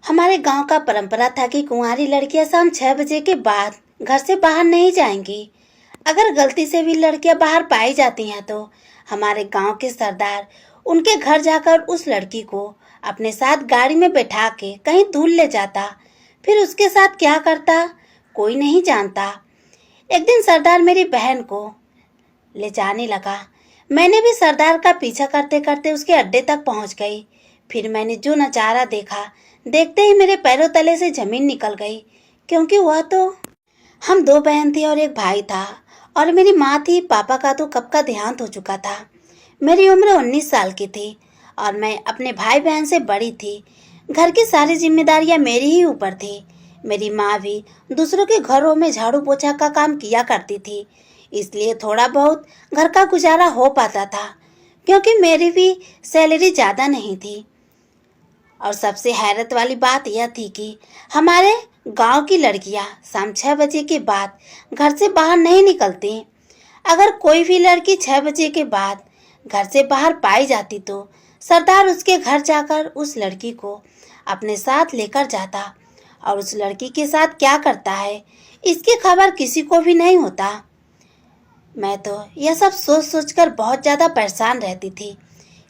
हमारे गांव का परंपरा था कि कुंवारी लड़कियां शाम 6 बजे के बाद घर से बाहर नहीं जाएंगी। अगर गलती से भी लड़कियां बाहर पाई जाती हैं तो हमारे गांव के सरदार उनके घर जाकर उस लड़की को अपने साथ गाड़ी में बैठा के कहीं दूर ले जाता। फिर उसके साथ क्या करता कोई नहीं जानता। एक दिन सरदार मेरी बहन को ले जाने लगा। मैंने भी सरदार का पीछा करते करते उसके अड्डे तक पहुंच गई। फिर मैंने जो नजारा देखा, देखते ही मेरे पैरों तले से जमीन निकल गई, क्योंकि वह तो हम दो बहन थी और एक भाई था, और मेरी माँ थी। पापा का तो कब का देहांत हो चुका था। मेरी उम्र 19 साल की थी और मैं अपने भाई बहन से बड़ी थी। घर की सारी जिम्मेदारियां मेरी ही ऊपर थी। मेरी माँ भी दूसरों के घरों में झाड़ू पोछा का काम किया करती थी, इसलिए थोड़ा बहुत घर का गुजारा हो पाता था, क्योंकि मेरी भी सैलरी ज़्यादा नहीं थी। और सबसे हैरत वाली बात यह थी कि हमारे गांव की लड़कियां शाम 6 बजे के बाद घर से बाहर नहीं निकलती। अगर कोई भी लड़की 6 बजे के बाद घर से बाहर पाई जाती तो सरदार उसके घर जाकर उस लड़की को अपने साथ लेकर जाता, और उस लड़की के साथ क्या करता है इसकी खबर किसी को भी नहीं होता। मैं तो यह सब सोच सोचकर बहुत ज़्यादा परेशान रहती थी,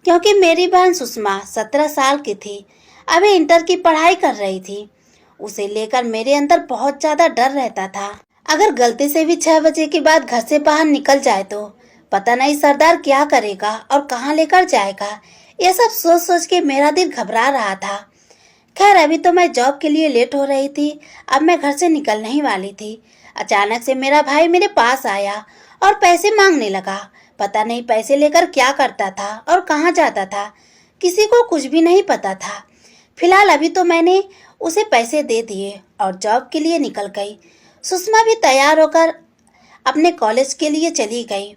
क्योंकि मेरी बहन सुषमा 17 साल की थी, अभी इंटर की पढ़ाई कर रही थी। उसे लेकर मेरे अंदर बहुत ज़्यादा डर रहता था। अगर गलती से भी 6 बजे के बाद घर से बाहर निकल जाए तो पता नहीं सरदार क्या करेगा और कहाँ लेकर जाएगा। यह सब सोच सोच के मेरा दिल घबरा रहा था। खैर, अभी तो मैं जॉब के लिए लेट हो रही थी। अब मैं घर से निकलने ही वाली थी। अचानक से मेरा भाई मेरे पास आया और पैसे मांगने लगा। पता नहीं पैसे लेकर क्या करता था और कहाँ जाता था, किसी को कुछ भी नहीं पता था। फिलहाल अभी तो मैंने उसे पैसे दे दिए और जॉब के लिए निकल गई। सुषमा भी तैयार होकर अपने कॉलेज के लिए चली गई।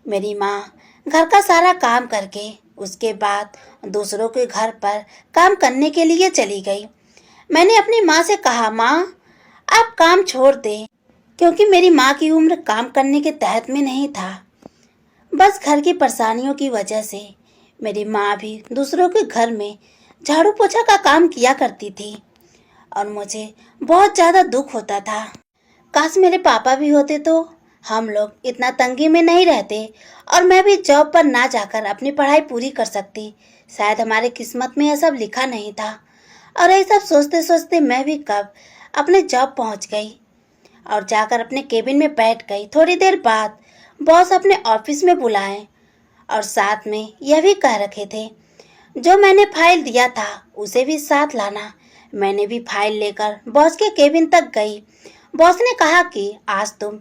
मेरी माँ घर का सारा काम करके उसके बाद दूसरों के घर पर काम करने के लिए चली गई। मैंने अपनी माँ से कहा, माँ आप काम छोड़ दें, क्योंकि मेरी माँ की उम्र काम करने के तहत में नहीं था। बस घर की परेशानियों की वजह से मेरी माँ भी दूसरों के घर में झाड़ू पोछा का काम किया करती थी, और मुझे बहुत ज़्यादा दुख होता था। काश मेरे पापा भी होते तो हम लोग इतना तंगी में नहीं रहते, और मैं भी जॉब पर ना जाकर अपनी पढ़ाई पूरी कर सकती। शायद हमारे किस्मत में यह सब लिखा नहीं था। और यही सब सोचते सोचते मैं भी कब अपने जॉब पहुंच गई और जाकर अपने केबिन में बैठ गई। थोड़ी देर बाद बॉस अपने ऑफिस में बुलाए और साथ में यह भी कह रखे थे, जो मैंने फाइल दिया था उसे भी साथ लाना। मैंने भी फाइल लेकर बॉस के केबिन तक गई। बॉस ने कहा कि आज तुम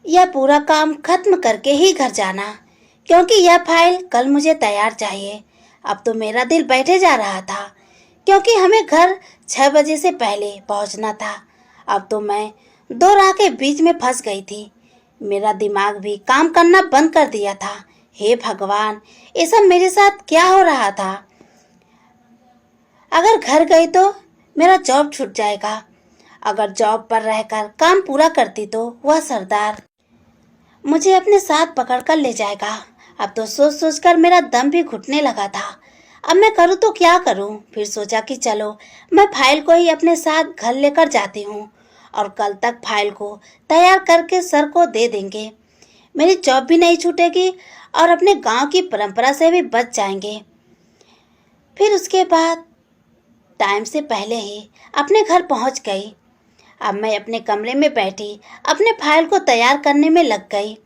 यह पूरा काम खत्म करके ही घर जाना, क्योंकि यह फाइल कल मुझे तैयार चाहिए। अब तो मेरा दिल बैठे जा रहा था, क्योंकि हमें घर 6 बजे से पहले पहुंचना था। अब तो मैं दो राह के बीच में फंस गई थी। मेरा दिमाग भी काम करना बंद कर दिया था। हे भगवान, ये सब मेरे साथ क्या हो रहा था। अगर घर गई तो मेरा जॉब छूट जाएगा। अगर जॉब पर रहकर काम पूरा करती तो वह सरदार मुझे अपने साथ पकड़कर ले जाएगा। अब तो सोच सोचकर मेरा दम भी घुटने लगा था। अब मैं करूँ तो क्या करूँ। फिर सोचा कि चलो मैं फाइल को ही अपने साथ घर लेकर जाती हूँ, और कल तक फाइल को तैयार करके सर को दे देंगे। मेरी जॉब भी नहीं छूटेगी और अपने गांव की परंपरा से भी बच जाएंगे। फिर उसके बाद टाइम से पहले ही अपने घर पहुंच गई। अब मैं अपने कमरे में बैठी अपने फाइल को तैयार करने में लग गई।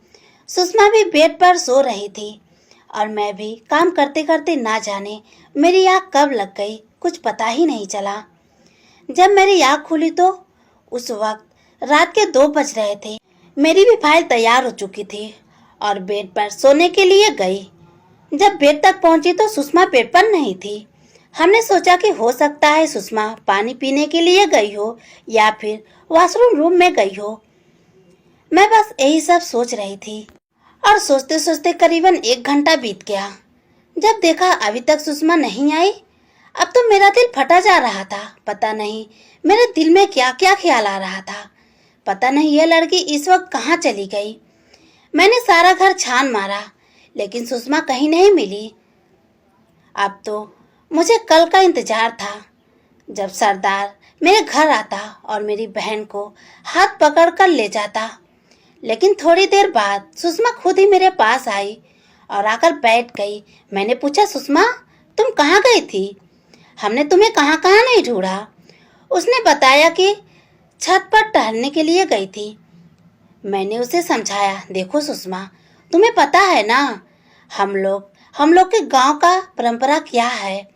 सुषमा भी बेड पर सो रही थी, और मैं भी काम करते करते ना जाने मेरी आँख कब लग गई कुछ पता ही नहीं चला। जब मेरी आँख खुली तो उस वक्त रात के 2 बज रहे थे। मेरी भी फाइल तैयार हो चुकी थी और बेड पर सोने के लिए गई। जब बेड तक पहुंची तो सुषमा बेड पर नहीं थी। हमने सोचा कि हो सकता है सुषमा पानी पीने के लिए गई हो या फिर वॉशरूम रूम में गई हो। मैं बस यही सब सोच रही थी, और सोचते सोचते करीबन 1 घंटा बीत गया। जब देखा अभी तक सुषमा नहीं आई, अब तो मेरा दिल फटा जा रहा था। पता नहीं मेरे दिल में क्या क्या ख्याल आ रहा था। पता नहीं यह लड़की इस वक्त कहाँ चली गई। मैंने सारा घर छान मारा, लेकिन सुषमा कहीं नहीं मिली। अब तो मुझे कल का इंतजार था। जब सरदार मेरे घर आता और मेरी बहन को हाथ पकड़ कर ले जाता। लेकिन थोड़ी देर बाद सुषमा खुद ही मेरे पास आई और आकर बैठ गई। मैंने पूछा, सुषमा तुम कहाँ गई थी? हमने तुम्हें कहाँ कहाँ नहीं ढूंढा। उसने बताया कि छत पर टहलने के लिए गई थी। मैंने उसे समझाया, देखो सुषमा, तुम्हें पता है ना हम लोग के गांव का परंपरा क्या है,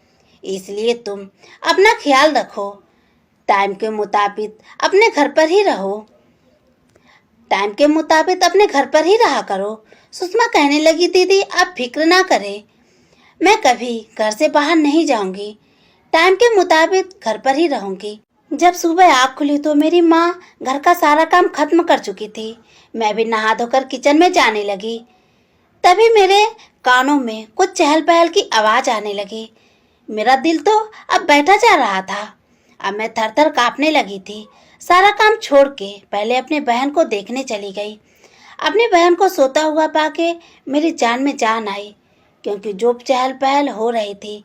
इसलिए तुम अपना ख्याल रखो। टाइम के मुताबिक अपने घर पर ही रहो। टाइम के मुताबिक अपने घर पर ही रहा करो। सुषमा कहने लगी, दीदी आप फिक्र ना करें, मैं कभी घर से बाहर नहीं जाऊंगी। टाइम के मुताबिक घर पर ही रहूंगी। जब सुबह आँख खुली तो मेरी माँ घर का सारा काम खत्म कर चुकी थी। मैं भी नहा धोकर किचन में जाने लगी। तभी मेरे कानों में कुछ चहल पहल की आवाज आने लगी। मेरा दिल तो अब बैठा जा रहा था। अब मैं थर थर कांपने लगी थी। सारा काम छोड़ के पहले अपने बहन को देखने चली गई। अपनी बहन को सोता हुआ पाके मेरी जान में जान आई, क्योंकि जो चहल पहल हो रही थी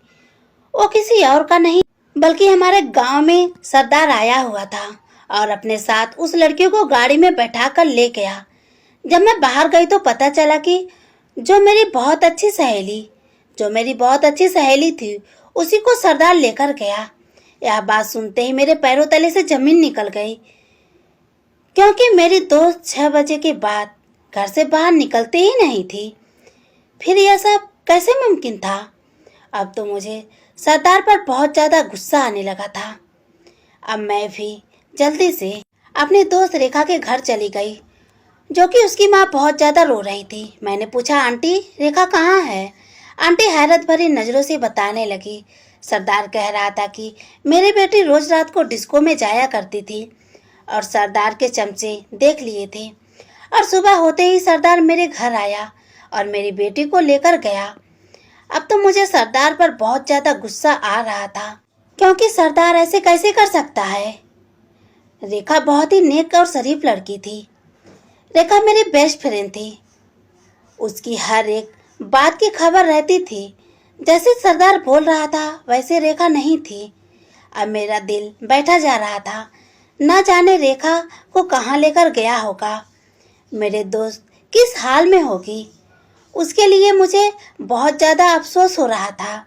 वो किसी और का नहीं बल्कि हमारे गांव में सरदार आया हुआ था और अपने साथ उस लड़की को गाड़ी में बैठा कर ले गया। जब मैं बाहर गई तो पता चला कि जो मेरी बहुत अच्छी सहेली थी उसी को सरदार लेकर गया। यह बात सुनते ही मेरे पैरों तले से जमीन निकल गई, क्योंकि मेरी दोस्त 6 बजे के बाद घर से बाहर निकलते ही नहीं थी। फिर यह सब कैसे मुमकिन था? अब तो मुझे सरदार पर बहुत ज्यादा गुस्सा आने लगा था। अब मैं भी जल्दी से अपनी दोस्त रेखा के घर चली गई, जो कि उसकी माँ बहुत ज्यादा रो रही थी। मैंने पूछा, आंटी रेखा कहाँ है? आंटी हैरत भरी नजरों से बताने लगी, सरदार कह रहा था कि मेरी बेटी रोज रात को डिस्को में जाया करती थी और सरदार के चमचे देख लिए थे, और सुबह होते ही सरदार मेरे घर आया और मेरी बेटी को लेकर गया। अब तो मुझे सरदार पर बहुत ज्यादा गुस्सा आ रहा था, क्योंकि सरदार ऐसे कैसे कर सकता है। रेखा बहुत ही नेक और शरीफ लड़की थी। रेखा मेरी बेस्ट फ्रेंड थी। उसकी हर एक बात की खबर रहती थी। जैसे सरदार बोल रहा था वैसे रेखा नहीं थी। अब मेरा दिल बैठा जा रहा था। न जाने रेखा को कहाँ लेकर गया होगा, मेरे दोस्त किस हाल में होगी, उसके लिए मुझे बहुत ज़्यादा अफसोस हो रहा था।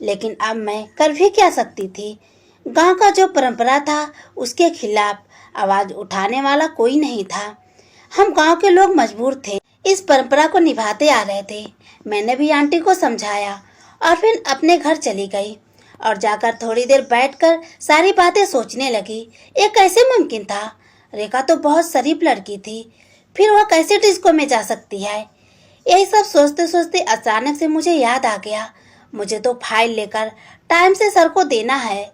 लेकिन अब मैं कर भी क्या सकती थी। गांव का जो परंपरा था उसके खिलाफ आवाज़ उठाने वाला कोई नहीं था। हम गांव के लोग मजबूर थे, इस परंपरा को निभाते आ रहे थे। मैंने भी आंटी को समझाया और फिर अपने घर चली गई और जाकर थोड़ी देर बैठकर सारी बातें सोचने लगी। ये कैसे मुमकिन था? रेखा तो बहुत शरीफ लड़की थी, फिर वह कैसे डिस्को में जा सकती है? यही सब सोचते सोचते अचानक से मुझे याद आ गया, मुझे तो फाइल लेकर टाइम से सर को देना है।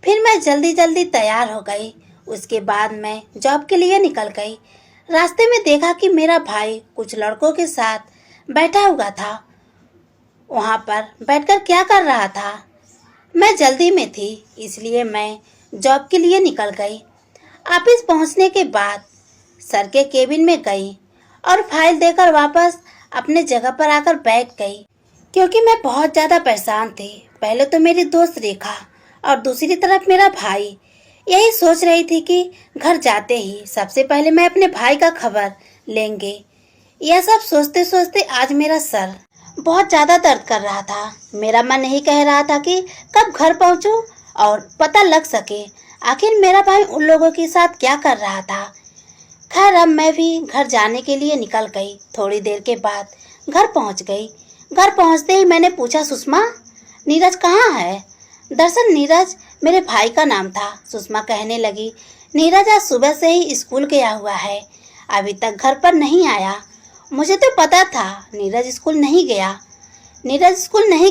फिर मैं जल्दी जल्दी तैयार हो गई। उसके बाद मैं जॉब के लिए निकल गई। रास्ते में देखा कि मेरा भाई कुछ लड़कों के साथ बैठा हुआ था। वहाँ पर बैठकर क्या कर रहा था? मैं जल्दी में थी, इसलिए मैं जॉब के लिए निकल गई। ऑफिस पहुँचने के बाद सर के केबिन में गई और फाइल देकर वापस अपने जगह पर आकर बैठ गई, क्योंकि मैं बहुत ज़्यादा परेशान थी। पहले तो मेरी दोस्त रेखा और दूसरी तरफ मेरा भाई। यही सोच रही थी कि घर जाते ही सबसे पहले मैं अपने भाई का खबर लेंगे। यह सब सोचते सोचते आज मेरा सर बहुत ज़्यादा दर्द कर रहा था। मेरा मन यही कह रहा था कि कब घर पहुंचूं और पता लग सके आखिर मेरा भाई उन लोगों के साथ क्या कर रहा था। खैर अब मैं भी घर जाने के लिए निकल गई। थोड़ी देर के बाद घर पहुंच गई। घर पहुंचते ही मैंने पूछा, सुषमा नीरज कहाँ है? दरअसल नीरज मेरे भाई का नाम था। सुषमा कहने लगी, नीरज आज सुबह से ही स्कूल गया हुआ है, अभी तक घर पर नहीं आया। मुझे तो पता था नीरज स्कूल नहीं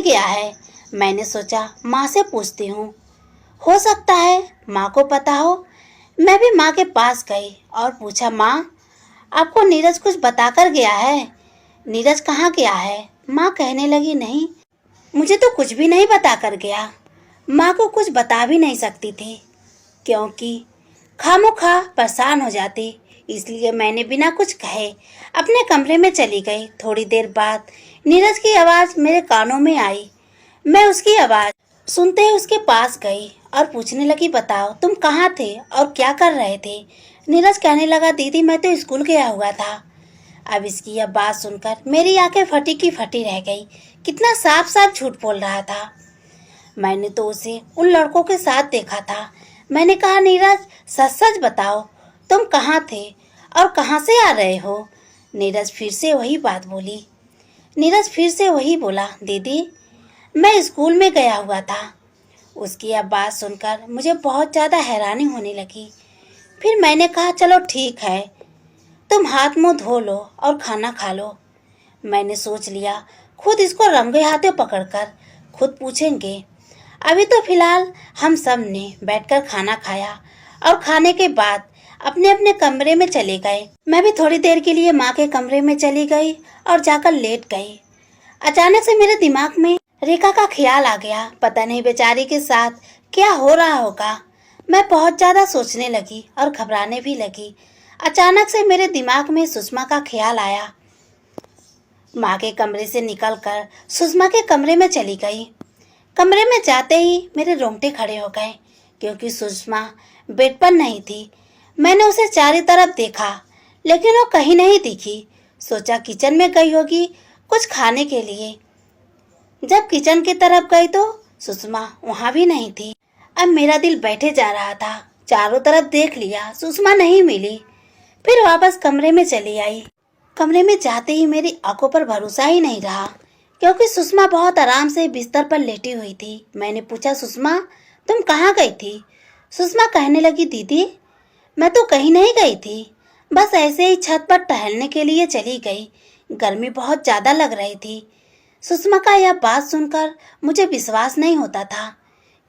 गया है। मैंने सोचा माँ से पूछती हूँ, हो सकता है माँ को पता हो। मैं भी माँ के पास गई और पूछा, माँ आपको नीरज कुछ बताकर गया है? नीरज कहाँ गया है? माँ कहने लगी, नहीं मुझे तो कुछ भी नहीं बताकर गया। माँ को कुछ बता भी नहीं सकती थी, क्योंकि खामोखा परेशान हो जाती, इसलिए मैंने बिना कुछ कहे अपने कमरे में चली गई। थोड़ी देर बाद नीरज की आवाज़ मेरे कानों में आई। मैं उसकी आवाज़ सुनते ही उसके पास गई और पूछने लगी, बताओ तुम कहाँ थे और क्या कर रहे थे। नीरज कहने लगा, दीदी मैं तो स्कूल गया हुआ था। अब इसकी यह बात सुनकर मेरी आंखें फटी की फटी रह गई। कितना साफ साफ झूठ बोल रहा था। मैंने तो उसे उन लड़कों के साथ देखा था। मैंने कहा, नीरज सच सच बताओ तुम कहाँ थे और कहाँ से आ रहे हो। नीरज फिर से वही बात बोली। नीरज फिर से वही बोला, दीदी मैं स्कूल में गया हुआ था। उसकी यह बात सुनकर मुझे बहुत ज़्यादा हैरानी होने लगी। फिर मैंने कहा, चलो ठीक है, तुम हाथ मुंह धो लो और खाना खा लो। मैंने सोच लिया खुद इसको रंगे हाथे पकड़कर खुद पूछेंगे। अभी तो फिलहाल हम सब ने बैठकर खाना खाया और खाने के बाद अपने अपने कमरे में चले गए। मैं भी थोड़ी देर के लिए माँ के कमरे में चली गई और जाकर लेट गई। अचानक से मेरे दिमाग में रेखा का ख्याल आ गया। पता नहीं बेचारी के साथ क्या हो रहा होगा। मैं बहुत ज्यादा सोचने लगी और घबराने भी लगी। अचानक से मेरे दिमाग में सुषमा का ख्याल आया। माँ के कमरे से निकलकर सुषमा के कमरे में चली गई। कमरे में जाते ही मेरे रोंगटे खड़े हो गए क्योंकि सुषमा बेड पर नहीं थी। मैंने उसे चारों तरफ देखा लेकिन वो कहीं नहीं दिखी। सोचा किचन में गई होगी कुछ खाने के लिए। जब किचन की तरफ गई तो सुषमा वहाँ भी नहीं थी। अब मेरा दिल बैठे जा रहा था। चारों तरफ देख लिया, सुषमा नहीं मिली। फिर वापस कमरे में चली आई। कमरे में जाते ही मेरी आंखों पर भरोसा ही नहीं रहा क्योंकि सुषमा बहुत आराम से बिस्तर पर लेटी हुई थी। मैंने पूछा, सुषमा तुम कहाँ गई थी। सुषमा कहने लगी, दीदी मैं तो कहीं नहीं गई थी, बस ऐसे ही छत पर टहलने के लिए चली गई। गर्मी बहुत ज़्यादा लग रही थी। सुषमा का यह बात सुनकर मुझे विश्वास नहीं होता था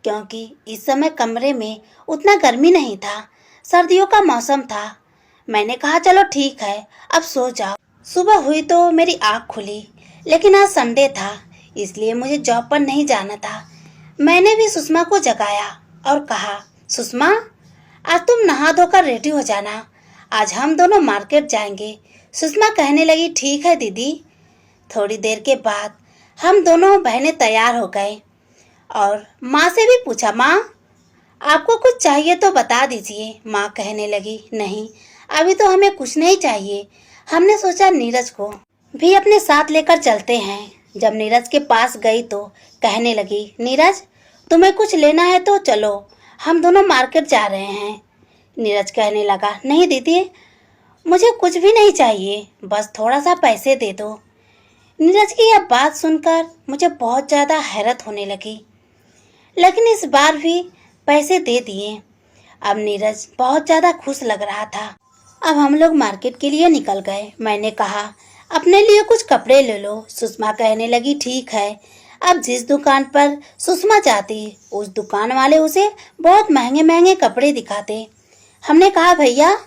क्योंकि इस समय कमरे में उतना गर्मी नहीं था, सर्दियों का मौसम था। मैंने कहा, चलो ठीक है अब सो जाओ। सुबह हुई तो मेरी आँख खुली, लेकिन आज संडे था इसलिए मुझे जॉब पर नहीं जाना था। मैंने भी सुषमा को जगाया और कहा, सुषमा आज तुम नहा धोकर रेडी हो जाना, आज हम दोनों मार्केट जाएंगे। सुषमा कहने लगी, ठीक है दीदी। थोड़ी देर के बाद हम दोनों बहनें तैयार हो गए और माँ से भी पूछा, माँ आपको कुछ चाहिए तो बता दीजिए। माँ कहने लगी, नहीं अभी तो हमें कुछ नहीं चाहिए, हमने सोचा नीरज को भी अपने साथ लेकर चलते हैं। जब नीरज के पास गई तो कहने लगी, नीरज तुम्हें कुछ लेना है तो चलो, हम दोनों मार्केट जा रहे हैं। नीरज कहने लगा, नहीं दीदी मुझे कुछ भी नहीं चाहिए, बस थोड़ा सा पैसे दे दो। नीरज की यह बात सुनकर मुझे बहुत ज़्यादा हैरत होने लगी, लेकिन इस बार भी पैसे दे दिए। अब नीरज बहुत ज़्यादा खुश लग रहा था। अब हम लोग मार्केट के लिए निकल गए। मैंने कहा, अपने लिए कुछ कपड़े ले लो। सुषमा कहने लगी, ठीक है। अब जिस दुकान पर सुषमा जाती उस दुकान वाले उसे बहुत महंगे महंगे कपड़े दिखाते। हमने कहा, भैया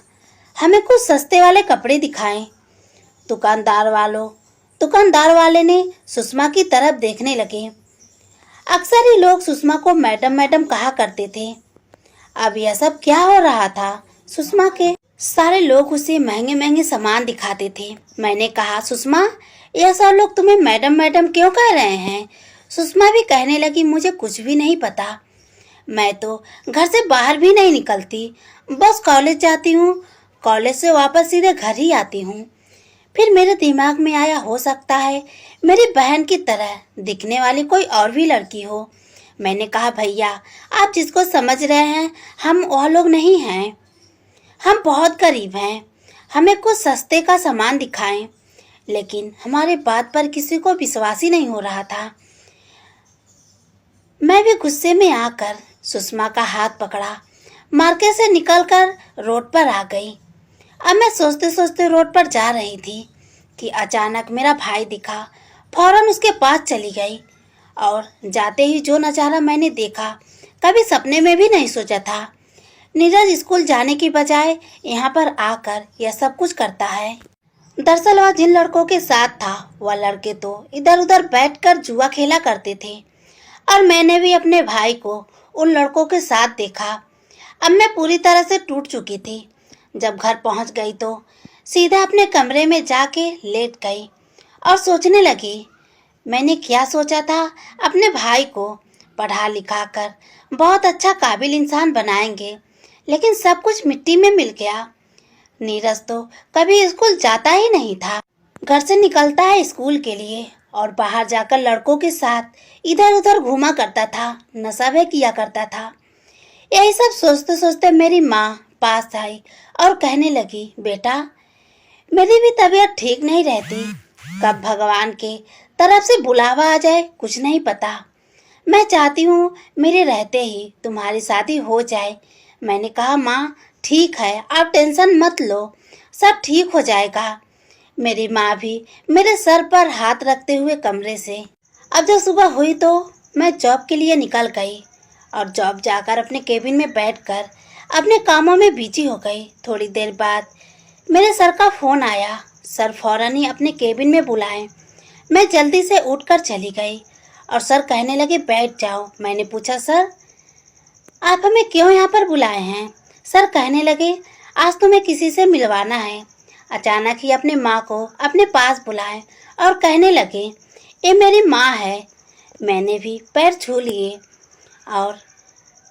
हमें कुछ सस्ते वाले कपड़े दिखाएं। दुकानदार वाले ने सुषमा की तरफ देखने लगे। अक्सर ही लोग सुषमा को मैडम मैडम कहा करते थे। अब यह सब क्या हो रहा था। सुषमा के सारे लोग उसे महंगे महंगे सामान दिखाते थे। मैंने कहा, सुषमा यह सब लोग तुम्हें मैडम मैडम क्यों कह रहे हैं। सुषमा भी कहने लगी, मुझे कुछ भी नहीं पता, मैं तो घर से बाहर भी नहीं निकलती, बस कॉलेज जाती हूँ, कॉलेज से वापस सीधे घर ही आती हूँ। फिर मेरे दिमाग में आया, हो सकता है मेरी बहन की तरह दिखने वाली कोई और भी लड़की हो। मैंने कहा, भैया आप जिसको समझ रहे हैं हम वह लोग नहीं हैं, हम बहुत गरीब हैं, हमें कुछ सस्ते का सामान दिखाएं। लेकिन हमारे बात पर किसी को विश्वास ही नहीं हो रहा था। मैं भी गुस्से में आकर सुषमा का हाथ पकड़ा, मार्केट से निकलकर रोड पर आ गई। अब मैं सोचते सोचते रोड पर जा रही थी कि अचानक मेरा भाई दिखा। फौरन उसके पास चली गई और जाते ही जो नज़ारा मैंने देखा कभी सपने में भी नहीं सोचा था। नीरज स्कूल जाने की बजाय यहाँ पर आकर यह सब कुछ करता है। दरअसल वह जिन लड़कों के साथ था वह लड़के तो इधर उधर बैठकर जुआ खेला करते थे और मैंने भी अपने भाई को उन लड़कों के साथ देखा। अब मैं पूरी तरह से टूट चुकी थी। जब घर पहुंच गई तो सीधा अपने कमरे में जाके लेट गई और सोचने लगी, मैंने क्या सोचा था अपने भाई को पढ़ा लिखा कर बहुत अच्छा काबिल इंसान बनाएंगे, लेकिन सब कुछ मिट्टी में मिल गया। नीरज तो कभी स्कूल जाता ही नहीं था। घर से निकलता है स्कूल के लिए और बाहर जाकर लड़कों के साथ इधर उधर घूमा करता था, नशा भी किया करता था। यही सब सोचते सोचते मेरी माँ पास आई और कहने लगी, बेटा, मेरी भी तबीयत ठीक नहीं रहती। कब भगवान के तरफ से बुलावा आ जाए कुछ नहीं पता। मैं चाहती हूँ मेरे रहते ही तुम्हारी शादी हो जाए। मैंने कहा, माँ ठीक है, आप टेंशन मत लो, सब ठीक हो जाएगा। मेरी माँ भी मेरे सर पर हाथ रखते हुए कमरे से। अब जब सुबह हुई तो मैं जॉब के लिए निकल गई और जॉब जाकर अपने केबिन में बैठकर अपने कामों में बिजी हो गई। थोड़ी देर बाद मेरे सर का फोन आया। सर फौरन ही अपने केबिन में बुलाए। मैं जल्दी से उठकर चली गई और सर कहने लगे, बैठ जाओ। मैंने पूछा, सर आप हमें क्यों यहाँ पर बुलाए हैं? सर कहने लगे, आज तुम्हें किसी से मिलवाना है। अचानक ही अपने माँ को अपने पास बुलाए और कहने लगे, ये मेरी माँ है। मैंने भी पैर छू लिए और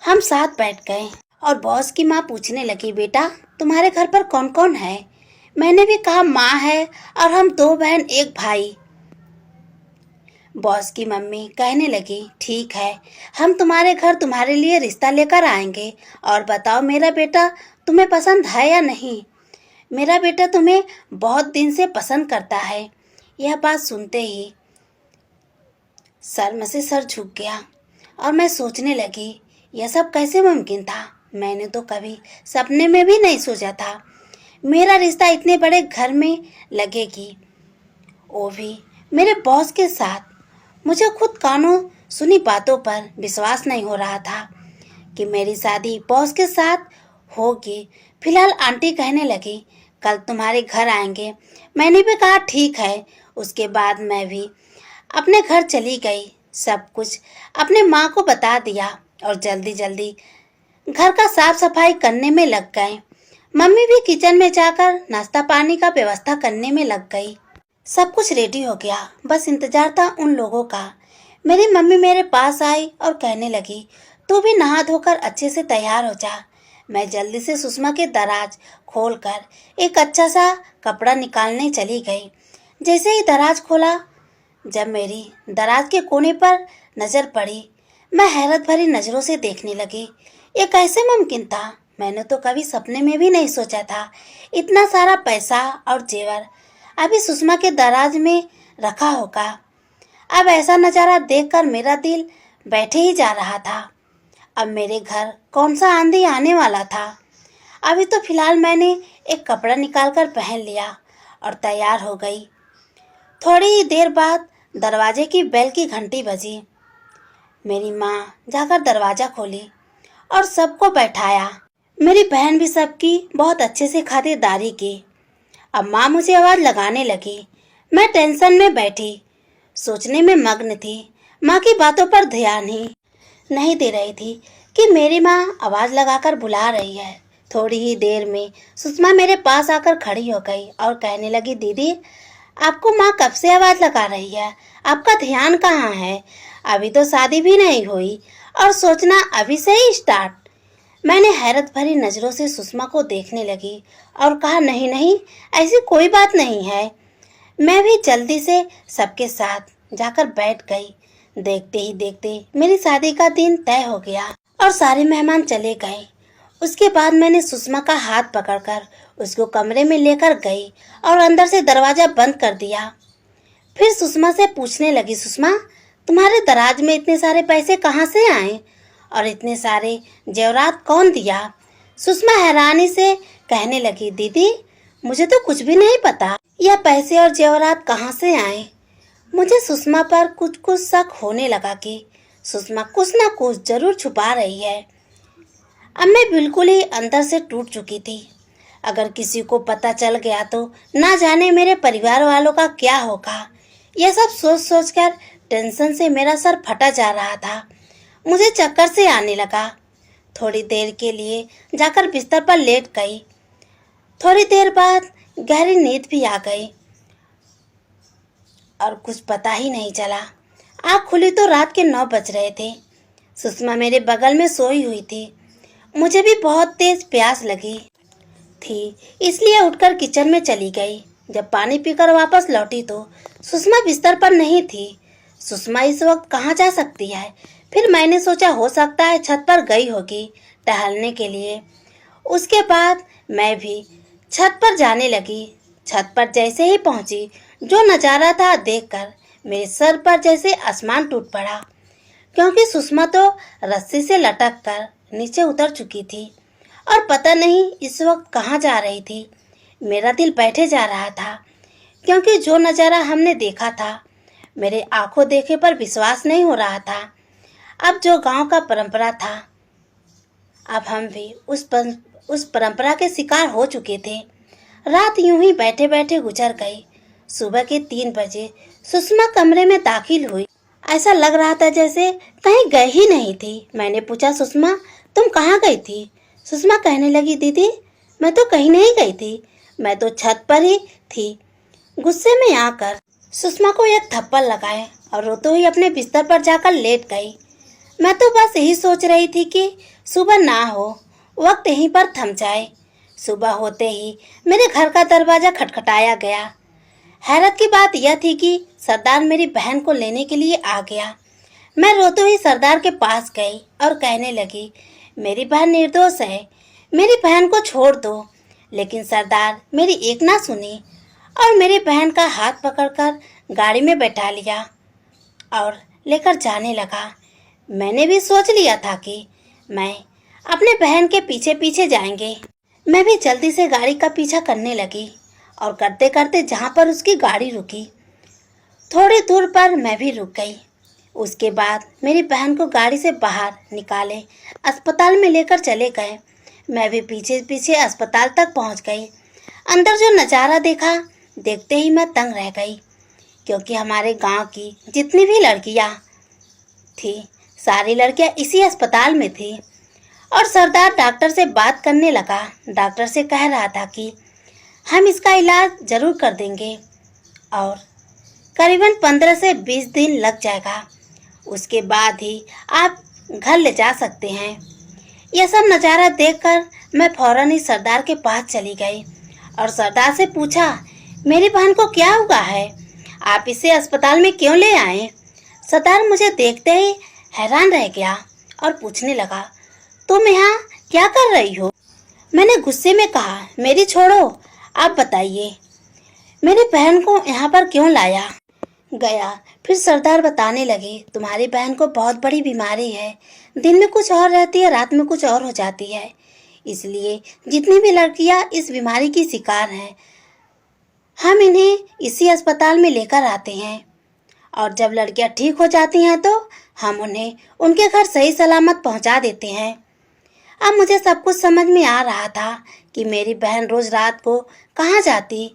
हम साथ बैठ गए और बॉस की माँ पूछने लगी, बेटा तुम्हारे घर पर कौन कौन है? मैंने भी कहा, माँ है और हम 2 बहन 1 भाई। बॉस की मम्मी कहने लगी, ठीक है, हम तुम्हारे घर तुम्हारे लिए रिश्ता लेकर आएंगे। और बताओ मेरा बेटा तुम्हें पसंद है या नहीं? मेरा बेटा तुम्हें बहुत दिन से पसंद करता है। यह बात सुनते ही सर में से सर झुक गया और मैं सोचने लगी, यह सब कैसे मुमकिन था? मैंने तो कभी सपने में भी नहीं सोचा था मेरा रिश्ता इतने बड़े घर में लगेगी, वो भी मेरे बॉस के साथ। मुझे खुद कानों सुनी बातों पर विश्वास नहीं हो रहा था कि मेरी शादी बॉस के साथ होगी। फिलहाल आंटी कहने लगी, कल तुम्हारे घर आएंगे। मैंने भी कहा, ठीक है। उसके बाद मैं भी अपने घर चली गई। सब कुछ अपने माँ को बता दिया और जल्दी जल्दी घर का साफ सफाई करने में लग गए। मम्मी भी किचन में जाकर नाश्ता पानी का व्यवस्था करने में लग गई। सब कुछ रेडी हो गया, बस इंतजार था उन लोगों का। मेरी मम्मी मेरे पास आई और कहने लगी, तू भी नहा धोकर अच्छे से तैयार हो जा। मैं जल्दी से सुषमा के दराज खोलकर एक अच्छा सा कपड़ा निकालने चली गई। जैसे ही दराज खोला, जब मेरी दराज के कोने पर नजर पड़ी, मैं हैरत भरी नजरों से देखने लगी। ये कैसे मुमकिन था? मैंने तो कभी सपने में भी नहीं सोचा था इतना सारा पैसा और जेवर अभी सुषमा के दराज में रखा होगा। अब ऐसा नज़ारा देखकर मेरा दिल बैठे ही जा रहा था। अब मेरे घर कौन सा आंधी आने वाला था। अभी तो फिलहाल मैंने एक कपड़ा निकालकर पहन लिया और तैयार हो गई। थोड़ी ही देर बाद दरवाजे की बेल की घंटी बजी। मेरी माँ जाकर दरवाज़ा खोली और सबको बैठाया। मेरी बहन भी सबकी बहुत अच्छे से खातिरदारी की। अब माँ मुझे आवाज़ लगाने लगी। मैं टेंशन में बैठी, सोचने में मग्न थी। माँ की बातों पर ध्यान ही नहीं दे रही थी कि मेरी माँ आवाज़ लगाकर बुला रही है। थोड़ी ही देर में सुषमा मेरे पास आकर खड़ी हो गई और कहने लगी, दीदी आपको माँ कब से आवाज़ लगा रही है? आपका ध्यान कहाँ है? अभी तो शादी भी नहीं हुई और सोचना अभी से ही स्टार्ट। मैंने हैरत भरी नज़रों से सुषमा को देखने लगी और कहा, नहीं नहीं, ऐसी कोई बात नहीं है। मैं भी जल्दी से सबके साथ जाकर बैठ गई। देखते ही देखते मेरी शादी का दिन तय हो गया और सारे मेहमान चले गए। उसके बाद मैंने सुषमा का हाथ पकड़कर उसको कमरे में लेकर गई और अंदर से दरवाज़ा बंद कर दिया। फिर सुषमा से पूछने लगी, सुषमा तुम्हारे दराज में इतने सारे पैसे कहाँ से आए और इतने सारे जेवरात कौन दिया? सुषमा हैरानी से कहने लगी, दीदी मुझे तो कुछ भी नहीं पता यह पैसे और जेवरात कहाँ से आए। मुझे सुषमा पर कुछ कुछ शक होने लगा कि सुषमा कुछ ना कुछ जरूर छुपा रही है। अब मैं बिल्कुल ही अंदर से टूट चुकी थी। अगर किसी को पता चल गया तो ना जाने मेरे परिवार वालों का क्या होगा। यह सब सोच सोचकर टेंशन से मेरा सर फटा जा रहा था। मुझे चक्कर से आने लगा। थोड़ी देर के लिए जाकर बिस्तर पर लेट गई। थोड़ी देर बाद गहरी नींद भी आ गई और कुछ पता ही नहीं चला। आँख खुली तो रात के 9 बज रहे थे। सुषमा मेरे बगल में सोई हुई थी। मुझे भी बहुत तेज प्यास लगी थी, इसलिए उठकर किचन में चली गई। जब पानी पीकर वापस लौटी तो सुषमा बिस्तर पर नहीं थी। सुषमा इस वक्त कहाँ जा सकती है? फिर मैंने सोचा हो सकता है छत पर गई होगी टहलने के लिए। उसके बाद मैं भी छत पर जाने लगी। छत पर जैसे ही पहुंची, जो नज़ारा था देखकर मेरे सर पर जैसे आसमान टूट पड़ा, क्योंकि सुषमा तो रस्सी से लटक कर नीचे उतर चुकी थी और पता नहीं इस वक्त कहाँ जा रही थी। मेरा दिल बैठे जा रहा था, क्योंकि जो नज़ारा हमने देखा था मेरे आंखों देखे पर विश्वास नहीं हो रहा था। अब जो गांव का परंपरा था, अब हम भी उस परंपरा के शिकार हो चुके थे। रात यूं ही बैठे बैठे गुजर गई। सुबह के 3 बजे सुषमा कमरे में दाखिल हुई। ऐसा लग रहा था जैसे कहीं गई ही नहीं थी। मैंने पूछा, सुषमा तुम कहाँ गई थी? सुषमा कहने लगी, दीदी मैं तो कहीं नहीं गई थी, मैं तो छत पर ही थी। गुस्से में आकर सुषमा को एक थप्पड़ लगाए और रोते हुए अपने बिस्तर पर जाकर लेट गई। मैं तो बस यही सोच रही थी कि सुबह ना हो, वक्त यहीं पर थम जाए। सुबह होते ही मेरे घर का दरवाजा खटखटाया गया। हैरत की बात यह थी कि सरदार मेरी बहन को लेने के लिए आ गया। मैं रोते हुए सरदार के पास गई और कहने लगी, मेरी बहन निर्दोष है, मेरी बहन को छोड़ दो। लेकिन सरदार मेरी एक ना सुनी और मेरी बहन का हाथ पकड़कर गाड़ी में बैठा लिया और लेकर जाने लगा। मैंने भी सोच लिया था कि मैं अपने बहन के पीछे पीछे जाएंगे। मैं भी जल्दी से गाड़ी का पीछा करने लगी और करते करते जहाँ पर उसकी गाड़ी रुकी, थोड़ी दूर पर मैं भी रुक गई। उसके बाद मेरी बहन को गाड़ी से बाहर निकाले अस्पताल में लेकर चले गए। मैं भी पीछे पीछे अस्पताल तक पहुँच गई। अंदर जो नज़ारा देखा, देखते ही मैं तंग रह गई, क्योंकि हमारे गांव की जितनी भी लड़कियां थी, सारी लड़कियां इसी अस्पताल में थी। और सरदार डॉक्टर से बात करने लगा। डॉक्टर से कह रहा था कि हम इसका इलाज जरूर कर देंगे और करीबन 15 से 20 दिन लग जाएगा, उसके बाद ही आप घर ले जा सकते हैं। यह सब नज़ारा देखकर मैं फौरन ही सरदार के पास चली गई और सरदार से पूछा, मेरी बहन को क्या हुआ है? आप इसे अस्पताल में क्यों ले आए? सरदार मुझे देखते ही हैरान रह गया और पूछने लगा, तुम यहाँ क्या कर रही हो? मैंने गुस्से में कहा, मेरी छोड़ो, आप बताइए मेरी बहन को यहाँ पर क्यों लाया गया? फिर सरदार बताने लगे, तुम्हारी बहन को बहुत बड़ी बीमारी है, दिन में कुछ और रहती है, रात में कुछ और हो जाती है। इसलिए जितनी भी लड़कियाँ इस बीमारी की शिकार हैं, हम इन्हें इसी अस्पताल में लेकर आते हैं और जब लड़कियां ठीक हो जाती हैं तो हम उन्हें उनके घर सही सलामत पहुंचा देते हैं। अब मुझे सब कुछ समझ में आ रहा था कि मेरी बहन रोज रात को कहाँ जाती।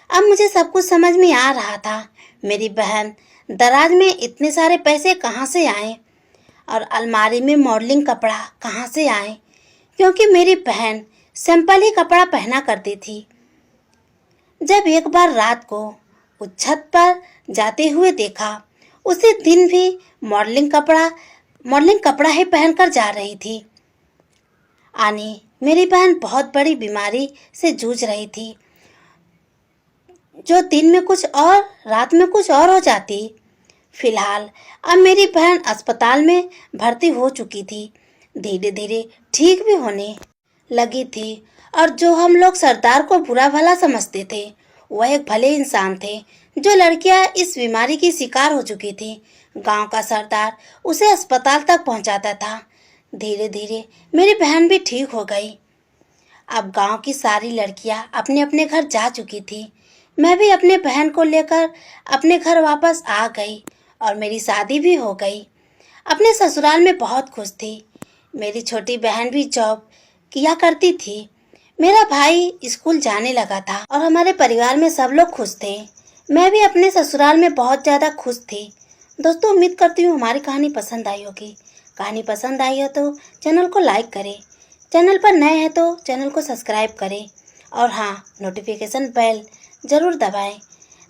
अब मुझे सब कुछ समझ में आ रहा था, मेरी बहन दराज में इतने सारे पैसे कहाँ से आए और अलमारी में मॉडलिंग कपड़ा कहाँ से आए, क्योंकि मेरी बहन सिंपल ही कपड़ा पहना करती थी। जब एक बार रात को उस छत पर जाते हुए देखा, उसी दिन भी मॉडलिंग कपड़ा ही पहनकर जा रही थी। आनी मेरी बहन बहुत बड़ी बीमारी से जूझ रही थी, जो दिन में कुछ और रात में कुछ और हो जाती। फिलहाल अब मेरी बहन अस्पताल में भर्ती हो चुकी थी, धीरे धीरे ठीक भी होने लगी थी। और जो हम लोग सरदार को बुरा भला समझते थे, वह एक भले इंसान थे। जो लड़कियां इस बीमारी की शिकार हो चुकी थी, गांव का सरदार उसे अस्पताल तक पहुंचाता था। धीरे धीरे मेरी बहन भी ठीक हो गई। अब गांव की सारी लड़कियां अपने अपने घर जा चुकी थी। मैं भी अपने बहन को लेकर अपने घर वापस आ गई और मेरी शादी भी हो गई। अपने ससुराल में बहुत खुश थी। मेरी छोटी बहन भी जॉब किया करती थी। मेरा भाई स्कूल जाने लगा था और हमारे परिवार में सब लोग खुश थे। मैं भी अपने ससुराल में बहुत ज़्यादा खुश थी। दोस्तों, उम्मीद करती हूँ हमारी कहानी पसंद आई होगी। कहानी पसंद आई हो तो चैनल को लाइक करें, चैनल पर नए हैं तो चैनल को सब्सक्राइब करें और हाँ, नोटिफिकेशन बेल ज़रूर दबाएं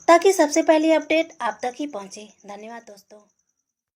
ताकि सबसे पहली अपडेट आप तक ही पहुँचे। धन्यवाद दोस्तों।